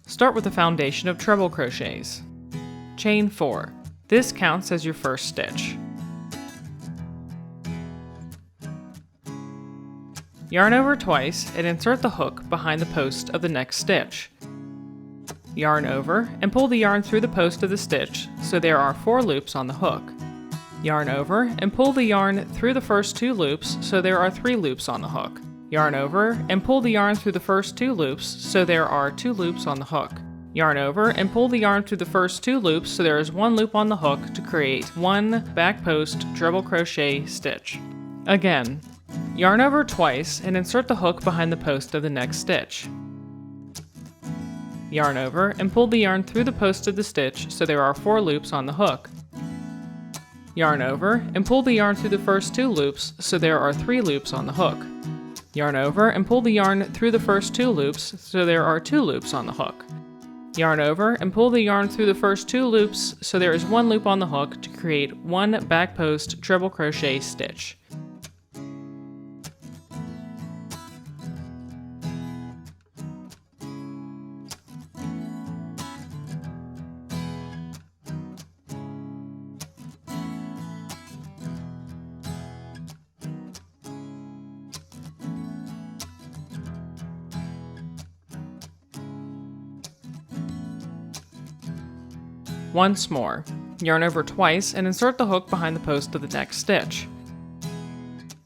Start with the foundation of treble crochets. Chain 4. This counts as your first stitch. Yarn over twice and insert the hook behind the post of the next stitch. Yarn over and pull the yarn through the post of the stitch so there are 4 loops on the hook. Yarn over and pull the yarn through the first 2 loops so there are 3 loops on the hook. Yarn over and pull the yarn through the first 2 loops so there are 2 loops on the hook. Yarn over and pull the yarn through the first 2 loops so there is 1 loop on the hook to create 1 back post treble crochet stitch. Again, yarn over twice and insert the hook behind the post of the next stitch. Yarn over and pull the yarn through the post of the stitch so there are 4 loops on the hook. Yarn over and pull the yarn through the first 2 loops so there are 3 loops on the hook. Yarn over and pull the yarn through the first 2 loops so there are 2 loops on the hook. Yarn over and pull the yarn through the first 2 loops so there is 1 loop on the hook to create 1 back post treble crochet stitch. Once more, yarn over twice and insert the hook behind the post of the next stitch.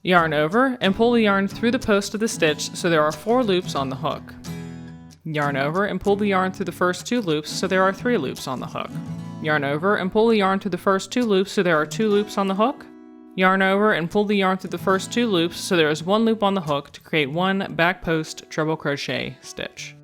Yarn over and pull the yarn through the post of the stitch so there are 4 loops on the hook. Yarn over and pull the yarn through the first 2 loops so there are 3 loops on the hook. Yarn over and pull the yarn through the first 2 loops so there are 2 loops on the hook. Yarn over and pull the yarn through the first 2 loops so there is 1 loop on the hook to create 1 back post treble crochet stitch.